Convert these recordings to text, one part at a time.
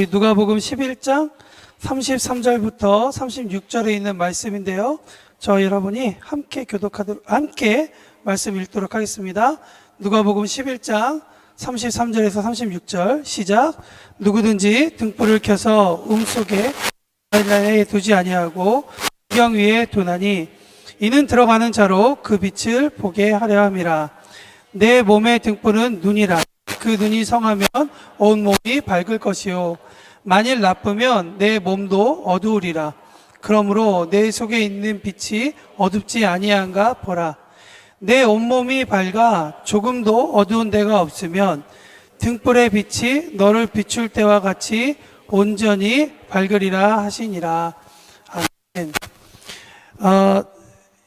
누가복음 11장 33절부터 36절에 있는 말씀인데요. 저 여러분이 함께 함께 말씀 읽도록 하겠습니다. 누가복음 11장 33절에서 36절 시작. 누구든지 등불을 켜서 음속에 두지 아니하고 구경 위에 두나니 이는 들어가는 자로 그 빛을 보게 하려 함이라. 내 몸의 등불은 눈이라. 그 눈이 성하면 온 몸이 밝을 것이요 만일 나쁘면 내 몸도 어두우리라. 그러므로 내 속에 있는 빛이 어둡지 아니한가 보라. 내 온몸이 밝아 조금도 어두운 데가 없으면 등불의 빛이 너를 비출 때와 같이 온전히 밝으리라 하시니라. 아멘.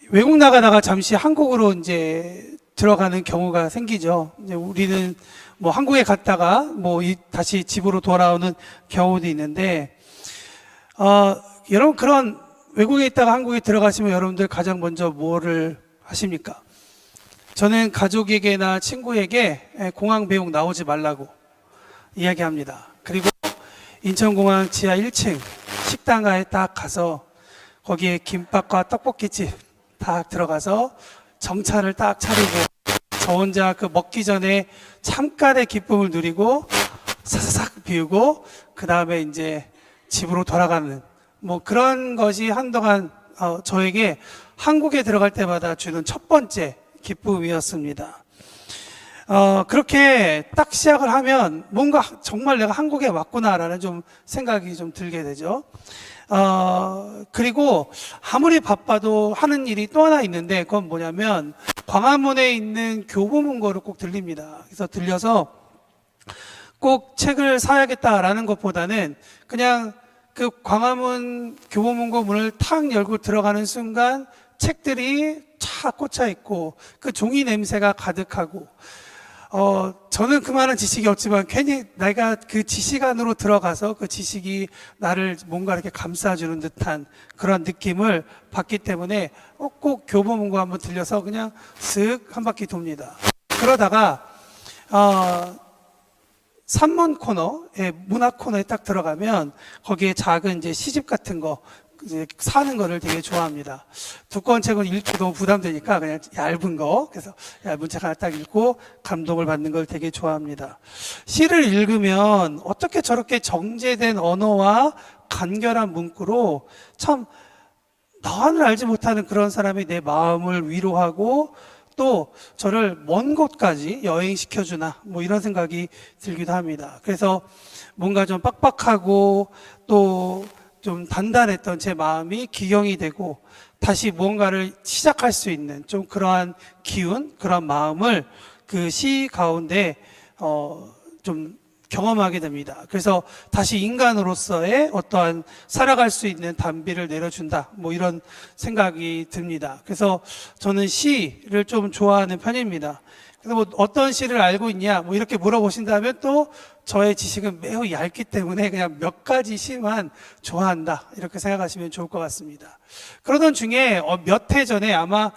외국 나가다가 잠시 한국으로 이제 들어가는 경우가 생기죠. 이제 우리는 뭐 한국에 갔다가 뭐 다시 집으로 돌아오는 경우도 있는데, 여러분 그런 외국에 있다가 한국에 들어가시면 여러분들 가장 먼저 뭐를 하십니까? 저는 가족에게나 친구에게 공항 배웅 나오지 말라고 이야기합니다. 그리고 인천공항 지하 1층 식당가에 딱 가서 거기에 김밥과 떡볶이집 딱 들어가서 정차를 딱 차리고 저 혼자 그 먹기 전에 잠깐의 기쁨을 누리고 사사삭 비우고 그 다음에 이제 집으로 돌아가는 뭐 그런 것이 한동안 저에게 한국에 들어갈 때마다 주는 첫 번째 기쁨이었습니다. 그렇게 딱 시작을 하면 뭔가 정말 내가 한국에 왔구나라는 좀 생각이 좀 들게 되죠. 그리고 아무리 바빠도 하는 일이 또 하나 있는데 그건 뭐냐면 광화문에 있는 교보문고를 꼭 들립니다. 그래서 들려서 꼭 책을 사야겠다라는 것보다는 그냥 그 광화문 교보문고 문을 탁 열고 들어가는 순간 책들이 쫙 꽂혀 있고 그 종이 냄새가 가득하고 저는 그 많은 지식이 없지만 괜히 내가 그 지식 안으로 들어가서 그 지식이 나를 뭔가 이렇게 감싸주는 듯한 그런 느낌을 받기 때문에 꼭 교보문고 한번 들려서 그냥 쓱 한 바퀴 돕니다. 그러다가 산문 코너, 문학 코너에 딱 들어가면 거기에 작은 이제 시집 같은 거 이제 사는 거를 되게 좋아합니다. 두꺼운 책은 읽기 너무 부담되니까 그냥 얇은 거, 그래서 얇은 책 하나 딱 읽고 감동을 받는 걸 되게 좋아합니다. 시를 읽으면 어떻게 저렇게 정제된 언어와 간결한 문구로 참 너를 알지 못하는 그런 사람이 내 마음을 위로하고 또 저를 먼 곳까지 여행시켜주나 뭐 이런 생각이 들기도 합니다. 그래서 뭔가 좀 빡빡하고 또 좀 단단했던 제 마음이 기경이 되고 다시 무언가를 시작할 수 있는 좀 그러한 기운, 그런 마음을 그 시 가운데 좀 경험하게 됩니다. 그래서 다시 인간으로서의 어떠한 살아갈 수 있는 단비를 내려준다. 뭐 이런 생각이 듭니다. 그래서 저는 시를 좀 좋아하는 편입니다. 그래서 뭐 어떤 시를 알고 있냐 뭐 이렇게 물어보신다면 또 저의 지식은 매우 얇기 때문에 그냥 몇 가지 시만 좋아한다 이렇게 생각하시면 좋을 것 같습니다. 그러던 중에 몇 해 전에 아마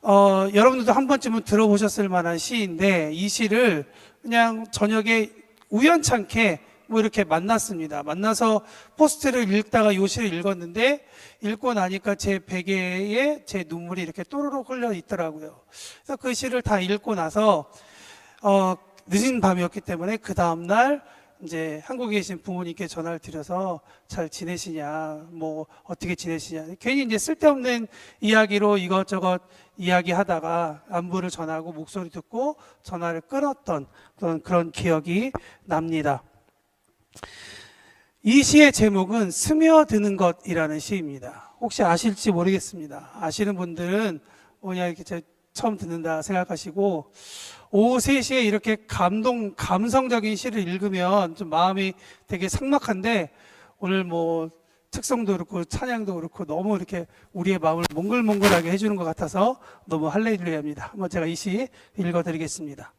여러분들도 한 번쯤은 들어보셨을 만한 시인데 이 시를 그냥 저녁에 우연찮게 뭐 이렇게 만났습니다. 만나서 포스트를 읽다가 이 시를 읽었는데 읽고 나니까 제 베개에 제 눈물이 이렇게 또르륵 흘러 있더라고요. 그래서 그 시를 다 읽고 나서 늦은 밤이었기 때문에 그 다음날 이제 한국에 계신 부모님께 전화를 드려서 잘 지내시냐, 뭐 어떻게 지내시냐, 괜히 이제 쓸데없는 이야기로 이것저것 이야기하다가 안부를 전하고 목소리 듣고 전화를 끊었던 그런 기억이 납니다. 이 시의 제목은 스며드는 것이라는 시입니다. 혹시 아실지 모르겠습니다. 아시는 분들은 뭐냐 이렇게 처음 듣는다 생각하시고 오후 3시에 이렇게 감성적인 시를 읽으면 좀 마음이 되게 삭막한데 오늘 뭐 특성도 그렇고 찬양도 그렇고 너무 이렇게 우리의 마음을 몽글몽글하게 해주는 것 같아서 너무 할렐루야입니다. 한번 제가 이 시 읽어드리겠습니다.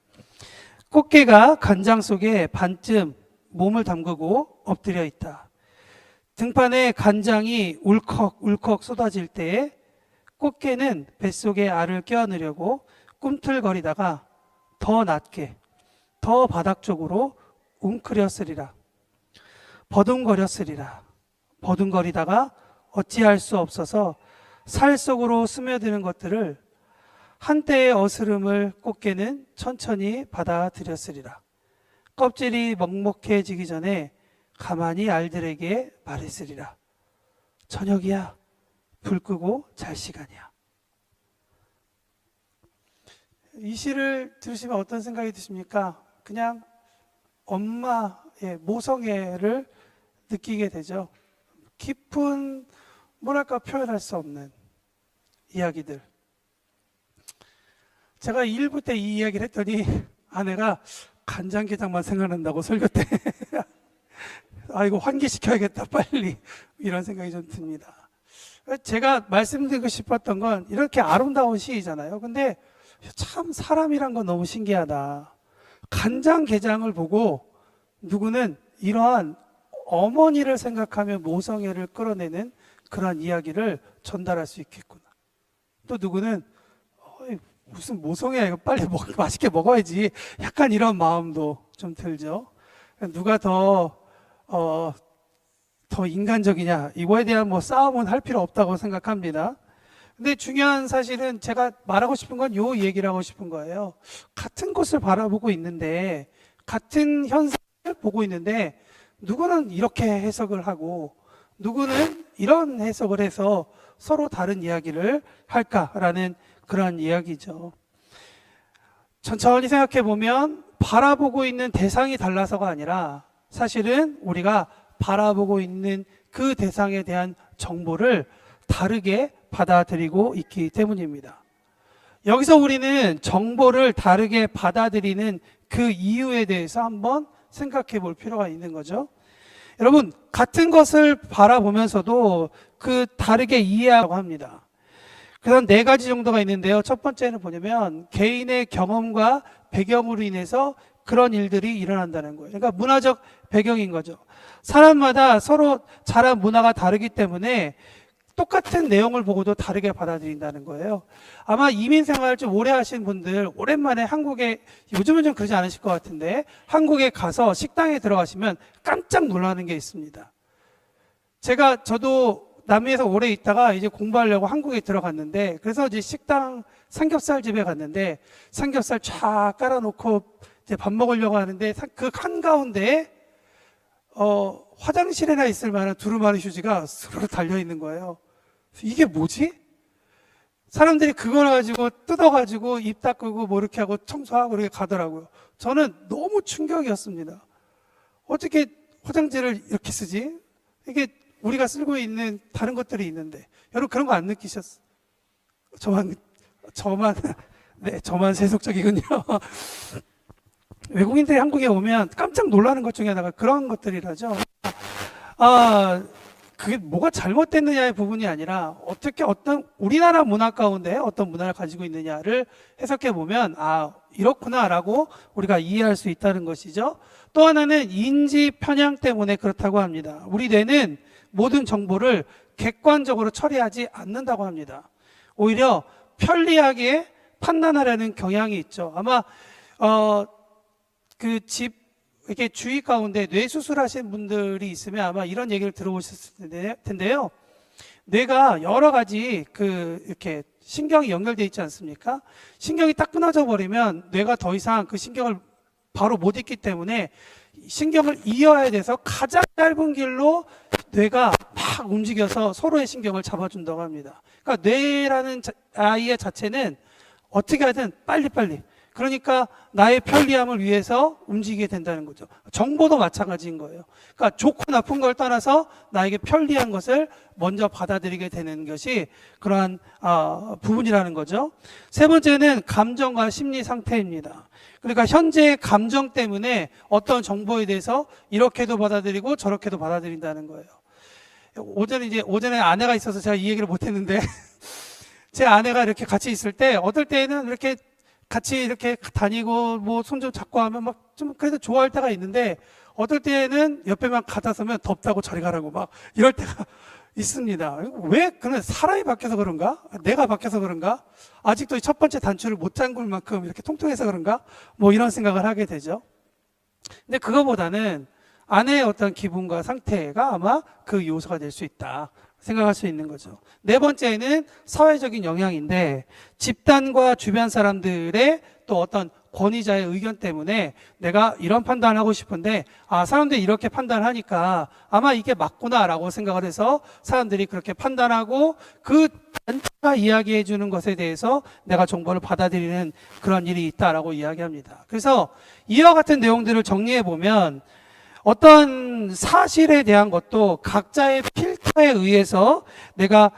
꽃게가 간장 속에 반쯤 몸을 담그고 엎드려 있다. 등판에 간장이 울컥울컥 쏟아질 때에 꽃게는 뱃속에 알을 껴안으려고 꿈틀거리다가 더 낮게 더 바닥 쪽으로 웅크렸으리라. 버둥거렸으리라. 버둥거리다가 어찌할 수 없어서 살 속으로 스며드는 것들을 한때의 어스름을 꽃게는 천천히 받아들였으리라. 껍질이 먹먹해지기 전에 가만히 알들에게 말했으리라. 저녁이야. 불 끄고 잘 시간이야. 이 시를 들으시면 어떤 생각이 드십니까? 그냥 엄마의 모성애를 느끼게 되죠. 깊은, 뭐랄까, 표현할 수 없는 이야기들. 제가 1부 때 이 이야기를 했더니 아내가 간장게장만 생각난다고 설교 때 아, 이거 환기시켜야겠다 빨리, 이런 생각이 좀 듭니다. 제가 말씀드리고 싶었던 건 이렇게 아름다운 시이잖아요. 근데 참 사람이란 건 너무 신기하다. 간장게장을 보고 누구는 이러한 어머니를 생각하며 모성애를 끌어내는 그런 이야기를 전달할 수 있겠구나. 또 누구는 무슨 모성애야, 이거 빨리 맛있게 먹어야지, 약간 이런 마음도 좀 들죠. 누가 더 인간적이냐, 이거에 대한 뭐 싸움은 할 필요 없다고 생각합니다. 근데 중요한 사실은 제가 말하고 싶은 건 요 얘기를 하고 싶은 거예요. 같은 것을 바라보고 있는데, 같은 현상을 보고 있는데, 누구는 이렇게 해석을 하고 누구는 이런 해석을 해서 서로 다른 이야기를 할까라는 그런 이야기죠. 천천히 생각해 보면 바라보고 있는 대상이 달라서가 아니라 사실은 우리가 바라보고 있는 그 대상에 대한 정보를 다르게 받아들이고 있기 때문입니다. 여기서 우리는 정보를 다르게 받아들이는 그 이유에 대해서 한번 생각해 볼 필요가 있는 거죠. 여러분, 같은 것을 바라보면서도 그 다르게 이해하고 합니다. 그런 4가지 정도가 있는데요. 첫 번째는 뭐냐면 개인의 경험과 배경으로 인해서 그런 일들이 일어난다는 거예요. 그러니까 문화적 배경인 거죠. 사람마다 서로 자란 문화가 다르기 때문에 똑같은 내용을 보고도 다르게 받아들인다는 거예요. 아마 이민 생활 좀 오래 하신 분들, 오랜만에 한국에, 요즘은 좀 그러지 않으실 것 같은데, 한국에 가서 식당에 들어가시면 깜짝 놀라는 게 있습니다. 저도 남미에서 오래 있다가 이제 공부하려고 한국에 들어갔는데, 그래서 이제 식당 삼겹살 집에 갔는데, 삼겹살 쫙 깔아놓고 이제 밥 먹으려고 하는데, 그 한가운데에 화장실에나 있을 만한 두루마리 휴지가 스르르 달려 있는 거예요. 이게 뭐지? 사람들이 그걸 가지고 뜯어가지고 입 닦고 뭐 이렇게 하고 청소하고 이렇게 가더라고요. 저는 너무 충격이었습니다. 어떻게 화장지를 이렇게 쓰지? 이게 우리가 쓰고 있는 다른 것들이 있는데, 여러분 그런 거 안 느끼셨어요? 저만 세속적이군요. 외국인들이 한국에 오면 깜짝 놀라는 것 중에 하나가 그런 것들이라죠. 그게 뭐가 잘못됐느냐의 부분이 아니라 어떻게 어떤 우리나라 문화 가운데 어떤 문화를 가지고 있느냐를 해석해 보면 이렇구나라고 우리가 이해할 수 있다는 것이죠. 또 하나는 인지 편향 때문에 그렇다고 합니다. 우리 뇌는 모든 정보를 객관적으로 처리하지 않는다고 합니다. 오히려 편리하게 판단하려는 경향이 있죠. 아마 이렇게 주위 가운데 뇌 수술하신 분들이 있으면 아마 이런 얘기를 들어보셨을 텐데요. 뇌가 여러 가지 이렇게 신경이 연결되어 있지 않습니까? 신경이 딱 끊어져 버리면 뇌가 더 이상 그 신경을 바로 못 잇기 때문에 신경을 이어야 돼서 가장 짧은 길로 뇌가 막 움직여서 서로의 신경을 잡아준다고 합니다. 그러니까 뇌라는 아이의 자체는 어떻게 하든 빨리빨리, 그러니까 나의 편리함을 위해서 움직이게 된다는 거죠. 정보도 마찬가지인 거예요. 그러니까 좋고 나쁜 걸 떠나서 나에게 편리한 것을 먼저 받아들이게 되는 것이 그러한 부분이라는 거죠. 세 번째는 감정과 심리 상태입니다. 그러니까 현재의 감정 때문에 어떤 정보에 대해서 이렇게도 받아들이고 저렇게도 받아들인다는 거예요. 오전에 아내가 있어서 제가 이 얘기를 못했는데 제 아내가 이렇게 같이 있을 때 어떨 때는 이렇게 같이 이렇게 다니고 뭐 손 좀 잡고 하면 막 좀 그래도 좋아할 때가 있는데, 어떨 때는 옆에만 가다 서면 덥다고 저리 가라고 막 이럴 때가 있습니다. 왜? 그냥 사람이 바뀌어서 그런가? 내가 바뀌어서 그런가? 아직도 첫 번째 단추를 못 잠글 만큼 이렇게 통통해서 그런가? 뭐 이런 생각을 하게 되죠. 근데 그거보다는 아내의 어떤 기분과 상태가 아마 그 요소가 될 수 있다 생각할 수 있는 거죠. 네 번째는 사회적인 영향인데, 집단과 주변 사람들의 또 어떤 권위자의 의견 때문에 내가 이런 판단을 하고 싶은데, 사람들이 이렇게 판단하니까 아마 이게 맞구나라고 생각을 해서 사람들이 그렇게 판단하고 그 단체가 이야기해 주는 것에 대해서 내가 정보를 받아들이는 그런 일이 있다라고 이야기합니다. 그래서 이와 같은 내용들을 정리해 보면 어떤 사실에 대한 것도 각자의 필터에 의해서 내가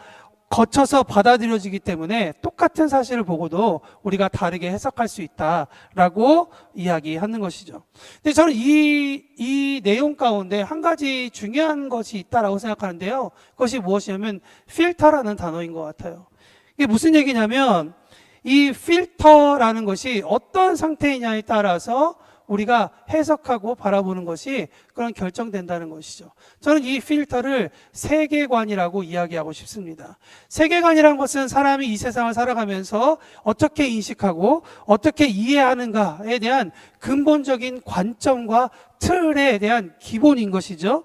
거쳐서 받아들여지기 때문에 똑같은 사실을 보고도 우리가 다르게 해석할 수 있다라고 이야기하는 것이죠. 근데 저는 이 내용 가운데 한 가지 중요한 것이 있다라고 생각하는데요. 그것이 무엇이냐면 필터라는 단어인 것 같아요. 이게 무슨 얘기냐면, 이 필터라는 것이 어떤 상태이냐에 따라서 우리가 해석하고 바라보는 것이 그런 결정된다는 것이죠. 저는 이 필터를 세계관이라고 이야기하고 싶습니다. 세계관이라는 것은 사람이 이 세상을 살아가면서 어떻게 인식하고 어떻게 이해하는가에 대한 근본적인 관점과 틀에 대한 기본인 것이죠.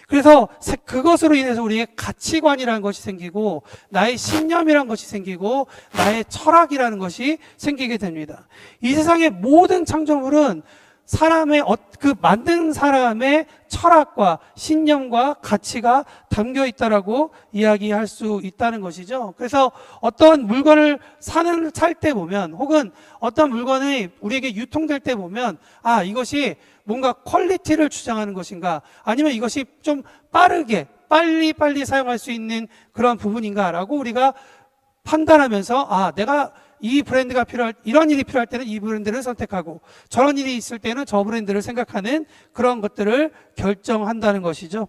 그래서 그것으로 인해서 우리의 가치관이라는 것이 생기고, 나의 신념이라는 것이 생기고, 나의 철학이라는 것이 생기게 됩니다. 이 세상의 모든 창조물은 만든 사람의 철학과 신념과 가치가 담겨 있다라고 이야기할 수 있다는 것이죠. 그래서 어떤 물건을 살 때 보면, 혹은 어떤 물건이 우리에게 유통될 때 보면, 이것이 뭔가 퀄리티를 주장하는 것인가, 아니면 이것이 좀 빨리 사용할 수 있는 그런 부분인가라고 우리가 판단하면서, 내가 이 브랜드가 이런 일이 필요할 때는 이 브랜드를 선택하고, 저런 일이 있을 때는 저 브랜드를 생각하는 그런 것들을 결정한다는 것이죠.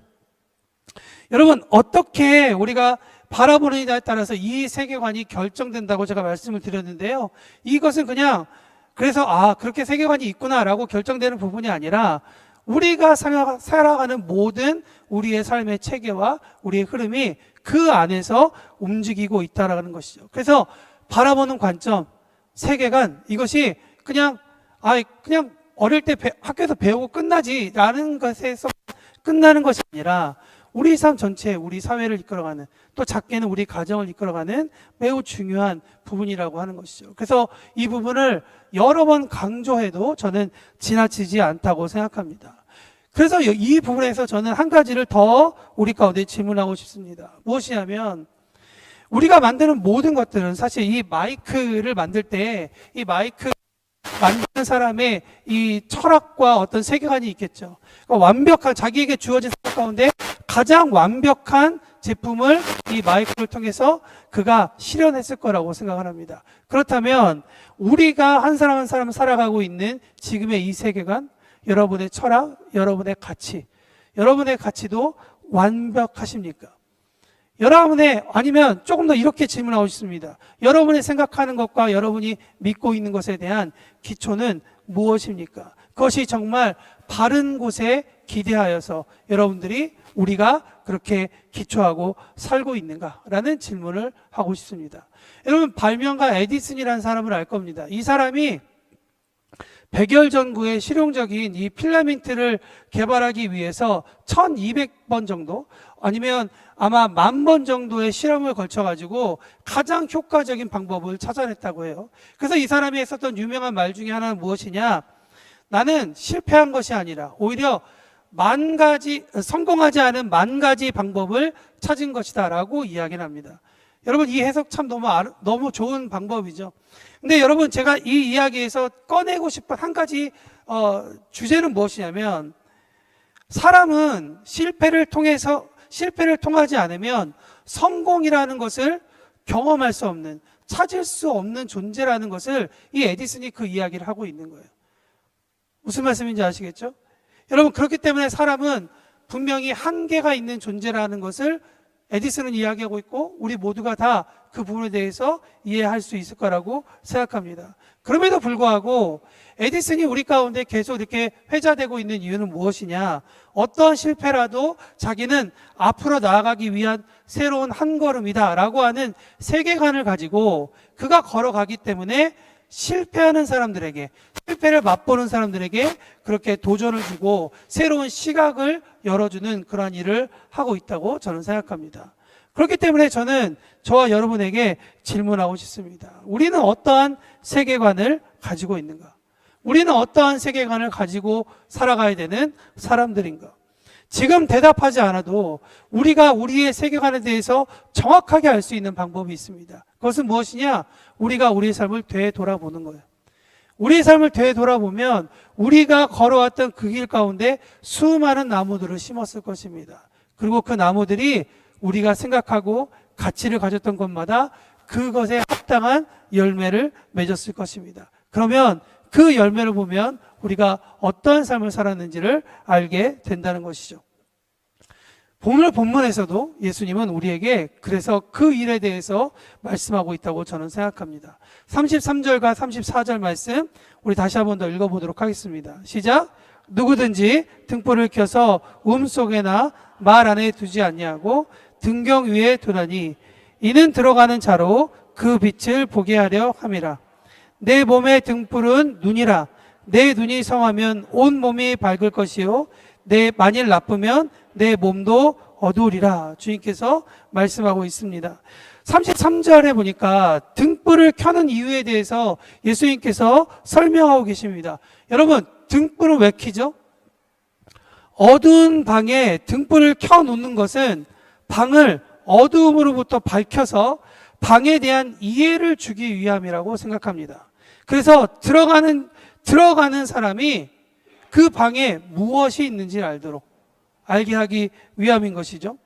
여러분, 어떻게 우리가 바라보느냐에 따라서 이 세계관이 결정된다고 제가 말씀을 드렸는데요. 이것은 그냥 그래서 그렇게 세계관이 있구나라고 결정되는 부분이 아니라, 우리가 살아가는 모든 우리의 삶의 체계와 우리의 흐름이 그 안에서 움직이고 있다라는 것이죠. 그래서 바라보는 관점, 세계관, 이것이 그냥 어릴 때 학교에서 배우고 끝나지라는 것에서 끝나는 것이 아니라 우리 삶 전체, 우리 사회를 이끌어가는, 또 작게는 우리 가정을 이끌어가는 매우 중요한 부분이라고 하는 것이죠. 그래서 이 부분을 여러 번 강조해도 저는 지나치지 않다고 생각합니다. 그래서 이 부분에서 저는 한 가지를 더 우리 가운데 질문하고 싶습니다. 무엇이냐면, 우리가 만드는 모든 것들은 사실 이 마이크를 만들 때 이 마이크 만드는 사람의 이 철학과 어떤 세계관이 있겠죠. 그러니까 완벽한, 자기에게 주어진 사람 가운데 가장 완벽한 제품을 이 마이크를 통해서 그가 실현했을 거라고 생각을 합니다. 그렇다면 우리가 한 사람 한 사람 살아가고 있는 지금의 이 세계관, 여러분의 철학, 여러분의 가치도 완벽하십니까? 아니면 조금 더 이렇게 질문하고 싶습니다. 여러분이 생각하는 것과 여러분이 믿고 있는 것에 대한 기초는 무엇입니까? 그것이 정말 바른 곳에 기대하여서 우리가 그렇게 기초하고 살고 있는가라는 질문을 하고 싶습니다. 여러분, 발명가 에디슨이라는 사람을 알 겁니다. 이 사람이 100여 전구의 실용적인 이 필라멘트를 개발하기 위해서 1200번 정도, 아니면 아마 10,000번 정도의 실험을 거쳐가지고 가장 효과적인 방법을 찾아냈다고 해요. 그래서 이 사람이 했었던 유명한 말 중에 하나는 무엇이냐? 나는 실패한 것이 아니라 오히려 성공하지 않은 10,000가지 방법을 찾은 것이다 라고 이야기를 합니다. 여러분, 이 해석 참 너무 좋은 방법이죠. 근데 여러분, 제가 이 이야기에서 꺼내고 싶은 한 가지 주제는 무엇이냐면, 사람은 실패를 통하지 않으면 성공이라는 것을 경험할 수 없는, 찾을 수 없는 존재라는 것을 이 에디슨이 그 이야기를 하고 있는 거예요. 무슨 말씀인지 아시겠죠? 여러분, 그렇기 때문에 사람은 분명히 한계가 있는 존재라는 것을 에디슨은 이야기하고 있고, 우리 모두가 다 그 부분에 대해서 이해할 수 있을 거라고 생각합니다. 그럼에도 불구하고 에디슨이 우리 가운데 계속 이렇게 회자되고 있는 이유는 무엇이냐? 어떠한 실패라도 자기는 앞으로 나아가기 위한 새로운 한 걸음이다 라고 하는 세계관을 가지고 그가 걸어가기 때문에 실패하는 사람들에게, 실패를 맛보는 사람들에게 그렇게 도전을 주고 새로운 시각을 열어주는 그러한 일을 하고 있다고 저는 생각합니다. 그렇기 때문에 저는 저와 여러분에게 질문하고 싶습니다. 우리는 어떠한 세계관을 가지고 있는가? 우리는 어떠한 세계관을 가지고 살아가야 되는 사람들인가? 지금 대답하지 않아도 우리가 우리의 세계관에 대해서 정확하게 알 수 있는 방법이 있습니다. 그것은 무엇이냐? 우리가 우리의 삶을 되돌아보는 거예요. 우리의 삶을 되돌아보면 우리가 걸어왔던 그 길 가운데 수많은 나무들을 심었을 것입니다. 그리고 그 나무들이 우리가 생각하고 가치를 가졌던 것마다 그것에 합당한 열매를 맺었을 것입니다. 그러면 그 열매를 보면 우리가 어떠한 삶을 살았는지를 알게 된다는 것이죠. 오늘 본문에서도 예수님은 우리에게 그래서 그 일에 대해서 말씀하고 있다고 저는 생각합니다. 33절과 34절 말씀 우리 다시 한번 더 읽어보도록 하겠습니다. 시작. 누구든지 등불을 켜서 속에나 말 안에 두지 아니하고 등경 위에 두나니 이는 들어가는 자로 그 빛을 보게 하려 함이라. 내 몸의 등불은 눈이라. 내 눈이 성하면 온 몸이 밝을 것이요 내 만일 나쁘면 내 몸도 어두우리라. 주님께서 말씀하고 있습니다. 33절에 보니까 등불을 켜는 이유에 대해서 예수님께서 설명하고 계십니다. 여러분, 등불을 왜 켜죠? 어두운 방에 등불을 켜놓는 것은 방을 어두움으로부터 밝혀서 방에 대한 이해를 주기 위함이라고 생각합니다. 그래서 들어가는 사람이 그 방에 무엇이 있는지 알게 하기 위함인 것이죠.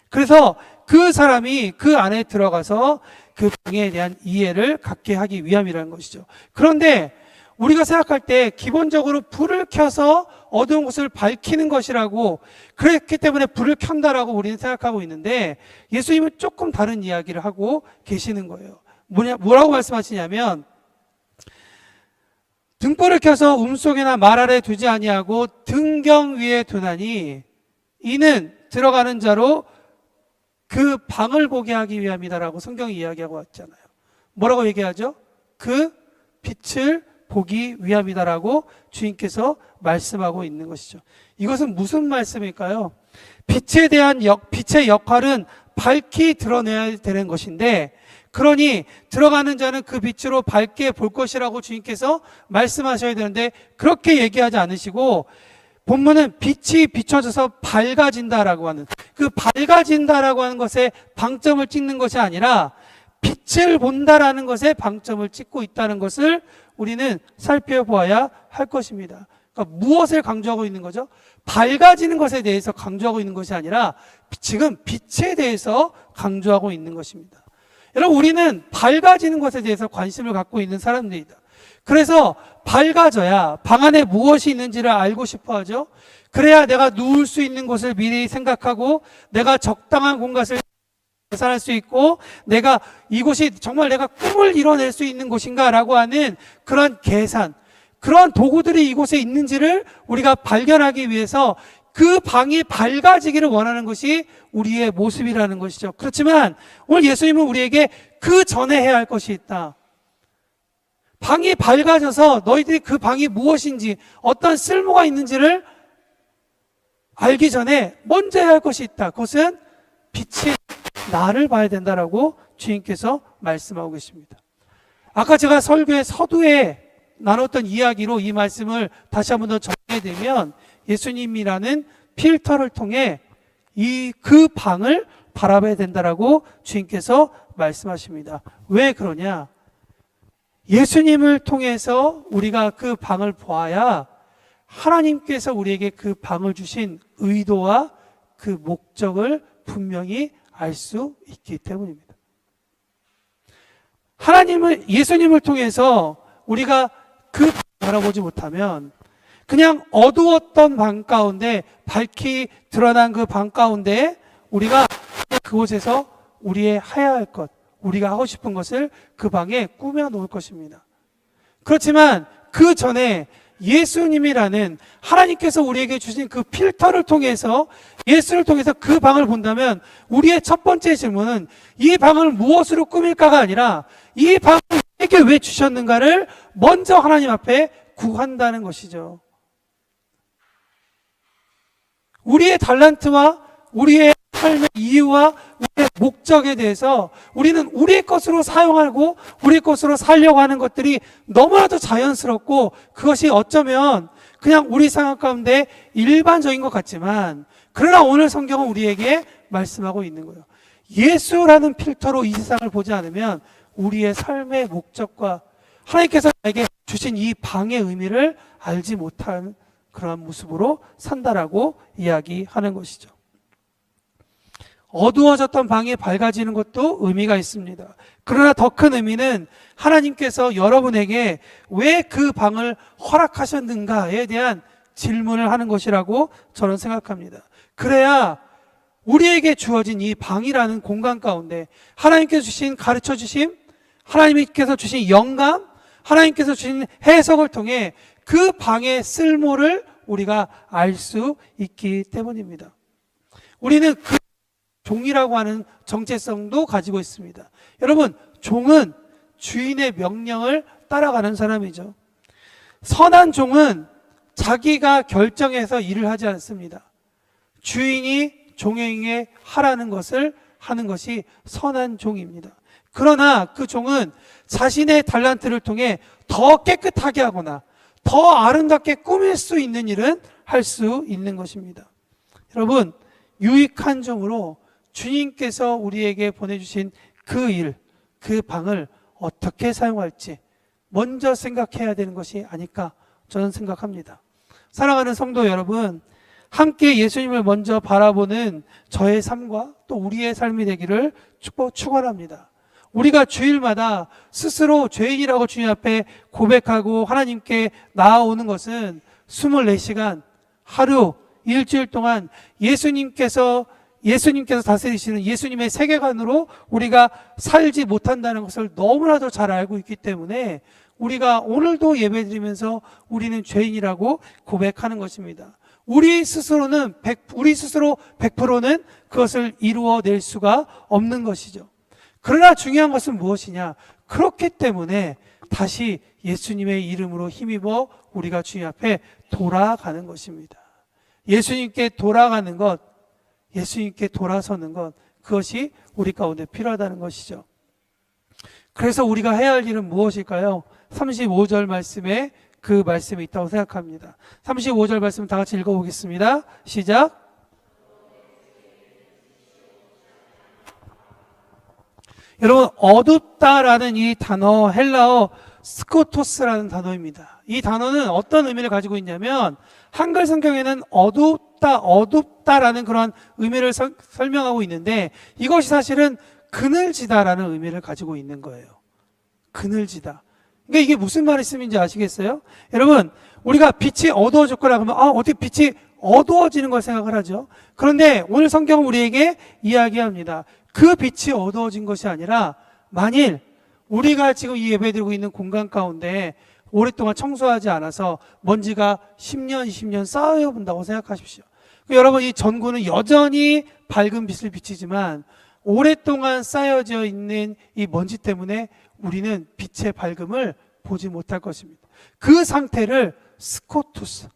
그래서 그 사람이 그 안에 들어가서 그 방에 대한 이해를 갖게 하기 위함이라는 것이죠. 그런데 우리가 생각할 때 기본적으로 불을 켜서 어두운 곳을 밝히는 것이라고, 그랬기 때문에 불을 켠다라고 우리는 생각하고 있는데 예수님은 조금 다른 이야기를 하고 계시는 거예요. 뭐라고 말씀하시냐면 등불을 켜서 속에나 말 아래 두지 아니하고 등경 위에 두나니 이는 들어가는 자로 그 방을 보게 하기 위함이다라고 성경이 이야기하고 왔잖아요. 뭐라고 얘기하죠? 그 빛을 보기 위함이다라고 주님께서 말씀하고 있는 것이죠. 이것은 무슨 말씀일까요? 빛의 역할은 밝히 드러내야 되는 것인데, 그러니 들어가는 자는 그 빛으로 밝게 볼 것이라고 주님께서 말씀하셔야 되는데 그렇게 얘기하지 않으시고 본문은 빛이 비춰져서 밝아진다라고 하는, 그 밝아진다라고 하는 것에 방점을 찍는 것이 아니라 빛을 본다라는 것에 방점을 찍고 있다는 것을 우리는 살펴보아야 할 것입니다. 그러니까 무엇을 강조하고 있는 거죠? 밝아지는 것에 대해서 강조하고 있는 것이 아니라 지금 빛에 대해서 강조하고 있는 것입니다. 여러분, 우리는 밝아지는 것에 대해서 관심을 갖고 있는 사람들이다. 그래서 밝아져야 방 안에 무엇이 있는지를 알고 싶어 하죠. 그래야 내가 누울 수 있는 곳을 미리 생각하고 내가 적당한 공간을 계산할 수 있고 내가 이곳이 정말 내가 꿈을 이뤄낼 수 있는 곳인가 라고 하는 그런 계산, 그런 도구들이 이곳에 있는지를 우리가 발견하기 위해서 그 방이 밝아지기를 원하는 것이 우리의 모습이라는 것이죠. 그렇지만 오늘 예수님은 우리에게 그 전에 해야 할 것이 있다. 방이 밝아져서 너희들이 그 방이 무엇인지 어떤 쓸모가 있는지를 알기 전에 먼저 해야 할 것이 있다. 그것은 빛이 나를 봐야 된다라고 주님께서 말씀하고 계십니다. 아까 제가 설교의 서두에 나눴던 이야기로 이 말씀을 다시 한 번 더 정리되면 예수님이라는 필터를 통해 그 방을 바라봐야 된다라고 주님께서 말씀하십니다. 왜 그러냐? 예수님을 통해서 우리가 그 방을 보아야 하나님께서 우리에게 그 방을 주신 의도와 그 목적을 분명히 알 수 있기 때문입니다. 예수님을 통해서 우리가 그 방을 바라보지 못하면 그냥 어두웠던 방 가운데, 밝히 드러난 그 방 가운데 우리가 그곳에서 우리의 해야 할 것, 우리가 하고 싶은 것을 그 방에 꾸며 놓을 것입니다. 그렇지만 그 전에 예수님이라는 하나님께서 우리에게 주신 그 필터를 통해서, 예수를 통해서 그 방을 본다면 우리의 첫 번째 질문은 이 방을 무엇으로 꾸밀까가 아니라 이 방을 우리에게 왜 주셨는가를 먼저 하나님 앞에 구한다는 것이죠. 우리의 달란트와 우리의 삶의 이유와 우리의 목적에 대해서 우리는 우리의 것으로 사용하고 우리의 것으로 살려고 하는 것들이 너무나도 자연스럽고, 그것이 어쩌면 그냥 우리 생각 가운데 일반적인 것 같지만, 그러나 오늘 성경은 우리에게 말씀하고 있는 거예요. 예수라는 필터로 이 세상을 보지 않으면 우리의 삶의 목적과 하나님께서 나에게 주신 이 방의 의미를 알지 못하는 그러한 모습으로 산다라고 이야기하는 것이죠. 어두워졌던 방이 밝아지는 것도 의미가 있습니다. 그러나 더 큰 의미는 하나님께서 여러분에게 왜 그 방을 허락하셨는가에 대한 질문을 하는 것이라고 저는 생각합니다. 그래야 우리에게 주어진 이 방이라는 공간 가운데 하나님께서 주신 가르쳐 주심, 하나님께서 주신 영감, 하나님께서 주신 해석을 통해 그 방의 쓸모를 우리가 알 수 있기 때문입니다. 우리는 그 종이라고 하는 정체성도 가지고 있습니다. 여러분, 종은 주인의 명령을 따라가는 사람이죠. 선한 종은 자기가 결정해서 일을 하지 않습니다. 주인이 종에게 하라는 것을 하는 것이 선한 종입니다. 그러나 그 종은 자신의 달란트를 통해 더 깨끗하게 하거나 더 아름답게 꾸밀 수 있는 일은 할 수 있는 것입니다. 여러분, 유익한 종으로 주님께서 우리에게 보내주신 그 일, 그 방을 어떻게 사용할지 먼저 생각해야 되는 것이 아닐까 저는 생각합니다. 사랑하는 성도 여러분, 함께 예수님을 먼저 바라보는 저의 삶과 또 우리의 삶이 되기를 축원합니다. 우리가 주일마다 스스로 죄인이라고 주님 앞에 고백하고 하나님께 나아오는 것은 24시간, 하루, 일주일 동안 예수님께서 다스리시는 예수님의 세계관으로 우리가 살지 못한다는 것을 너무나도 잘 알고 있기 때문에 우리가 오늘도 예배드리면서 우리는 죄인이라고 고백하는 것입니다. 우리 스스로 100%는 그것을 이루어낼 수가 없는 것이죠. 그러나 중요한 것은 무엇이냐? 그렇기 때문에 다시 예수님의 이름으로 힘입어 우리가 주님 앞에 돌아가는 것입니다. 예수님께 돌아가는 것, 예수님께 돌아서는 것, 그것이 우리 가운데 필요하다는 것이죠. 그래서 우리가 해야 할 일은 무엇일까요? 35절 말씀에 그 말씀이 있다고 생각합니다. 35절 말씀 다 같이 읽어보겠습니다. 시작. 여러분, 어둡다라는 이 단어, 헬라어 스코토스라는 단어입니다. 이 단어는 어떤 의미를 가지고 있냐면, 한글 성경에는 어둡다라는 그런 의미를 설명하고 있는데, 이것이 사실은 그늘지다라는 의미를 가지고 있는 거예요. 그늘지다. 그러니까 이게 무슨 말씀인지 아시겠어요? 여러분, 우리가 빛이 어두워질 거라 하면 어떻게 빛이 어두워지는 걸 생각을 하죠. 그런데 오늘 성경은 우리에게 이야기합니다. 그 빛이 어두워진 것이 아니라, 만일 우리가 지금 이 예배드리고 있는 공간 가운데 오랫동안 청소하지 않아서 먼지가 10년, 20년 쌓여 본다고 생각하십시오. 여러분, 이 전구는 여전히 밝은 빛을 비치지만 오랫동안 쌓여져 있는 이 먼지 때문에 우리는 빛의 밝음을 보지 못할 것입니다. 그 상태를 스코투스,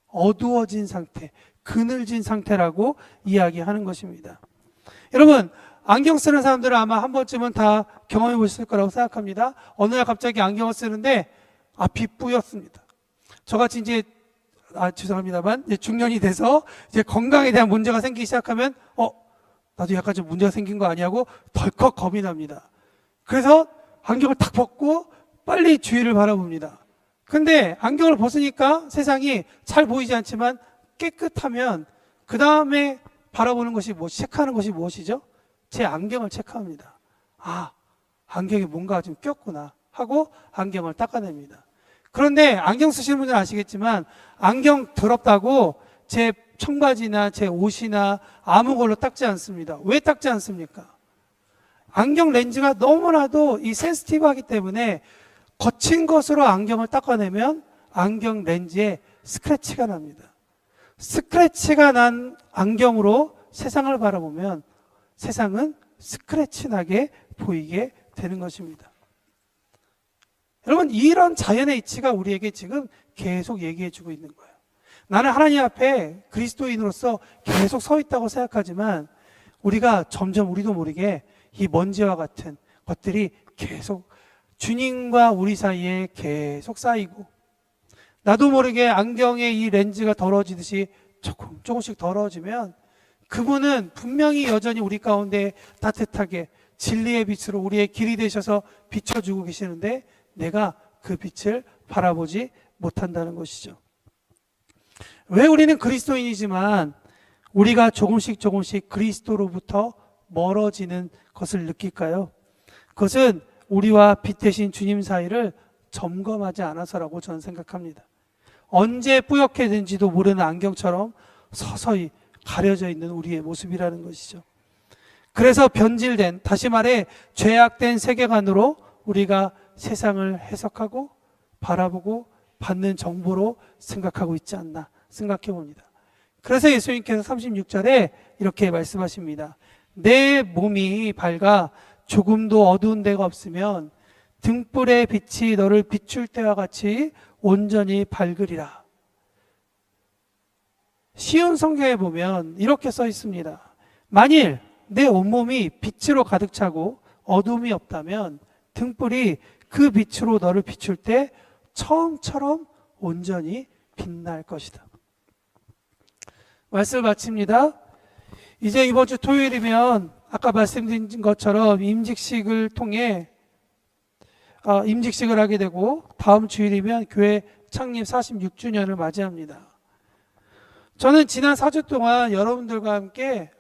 어두워진 상태, 그늘진 상태라고 이야기하는 것입니다. 여러분, 안경 쓰는 사람들은 아마 한 번쯤은 다 경험해 보셨을 거라고 생각합니다. 어느 날 갑자기 안경을 쓰는데 앞이 뿌였습니다. 저같이 이제 죄송합니다만 이제 중년이 돼서 이제 건강에 대한 문제가 생기기 시작하면 나도 약간 좀 문제가 생긴 거 아니냐고 덜컥 겁이 납니다. 그래서 안경을 탁 벗고 빨리 주위를 바라봅니다. 근데 안경을 벗으니까 세상이 잘 보이지 않지만 깨끗하면 그 다음에 바라보는 것이 체크하는 것이 무엇이죠? 제 안경을 체크합니다. 안경에 뭔가 좀 꼈구나 하고 안경을 닦아냅니다. 그런데 안경 쓰시는 분들은 아시겠지만 안경 더럽다고 제 청바지나 제 옷이나 아무 걸로 닦지 않습니다. 왜 닦지 않습니까? 안경 렌즈가 너무나도 이 센시티브하기 때문에 거친 것으로 안경을 닦아내면 안경 렌즈에 스크래치가 납니다. 스크래치가 난 안경으로 세상을 바라보면 세상은 스크래치 나게 보이게 되는 것입니다. 여러분, 이런 자연의 이치가 우리에게 지금 계속 얘기해 주고 있는 거예요. 나는 하나님 앞에 그리스도인으로서 계속 서 있다고 생각하지만 우리가 점점 우리도 모르게 이 먼지와 같은 것들이 계속 주님과 우리 사이에 계속 쌓이고, 나도 모르게 안경의 이 렌즈가 더러워지듯이 조금씩 더러워지면 그분은 분명히 여전히 우리 가운데 따뜻하게 진리의 빛으로 우리의 길이 되셔서 비춰주고 계시는데 내가 그 빛을 바라보지 못한다는 것이죠. 왜 우리는 그리스도인이지만 우리가 조금씩 그리스도로부터 멀어지는 것을 느낄까요? 그것은 우리와 빛 대신 주님 사이를 점검하지 않아서라고 저는 생각합니다. 언제 뿌옇게된지도 모르는 안경처럼 서서히 가려져 있는 우리의 모습이라는 것이죠. 그래서 변질된, 다시 말해 죄악된 세계관으로 우리가 세상을 해석하고 바라보고 받는 정보로 생각하고 있지 않나 생각해 봅니다. 그래서 예수님께서 36절에 이렇게 말씀하십니다. 내 몸이 밝아 조금도 어두운 데가 없으면 등불의 빛이 너를 비출 때와 같이 온전히 밝으리라. 쉬운 성경에 보면 이렇게 써 있습니다. 만일 내 온몸이 빛으로 가득 차고 어둠이 없다면 등불이 그 빛으로 너를 비출 때 처음처럼 온전히 빛날 것이다. 말씀을 마칩니다. 이제 이번 주 토요일이면 아까 말씀드린 것처럼 임직식을 통해 임직식을 하게 되고 다음 주일이면 교회 창립 46주년을 맞이합니다. 저는 지난 4주 동안 여러분들과 함께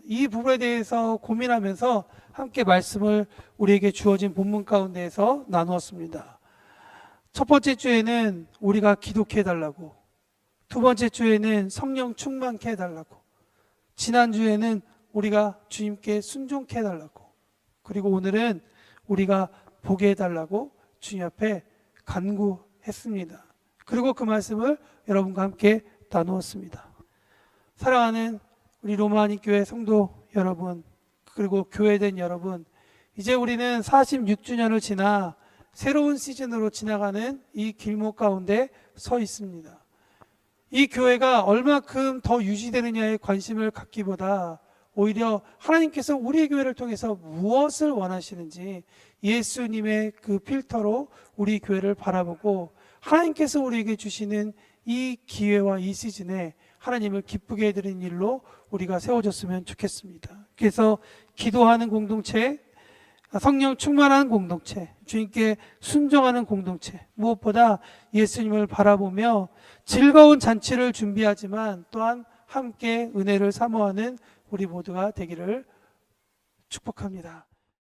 이 부분에 대해서 고민하면서 함께 말씀을 우리에게 주어진 본문 가운데에서 나누었습니다. 첫 번째 주에는 우리가 기독해 해달라고, 두 번째 주에는 성령 충만케 해달라고, 지난주에는 우리가 주님께 순종케 해달라고, 그리고 오늘은 우리가 보게 해달라고 주님 앞에 간구했습니다. 그리고 그 말씀을 여러분과 함께 나누었습니다. 사랑하는 우리 로마니 교회 성도 여러분, 그리고 교회된 여러분, 이제 우리는 46주년을 지나 새로운 시즌으로 지나가는 이 길목 가운데 서 있습니다. 이 교회가 얼마큼 더 유지되느냐에 관심을 갖기보다 오히려 하나님께서 우리의 교회를 통해서 무엇을 원하시는지 예수님의 그 필터로 우리 교회를 바라보고 하나님께서 우리에게 주시는 이 기회와 이 시즌에 하나님을 기쁘게 해드리는 일로 우리가 세워졌으면 좋겠습니다. 그래서 기도하는 공동체, 성령 충만한 공동체, 주님께 순종하는 공동체, 무엇보다 예수님을 바라보며 즐거운 잔치를 준비하지만 또한 함께 은혜를 사모하는 우리 모두가 되기를 축복합니다.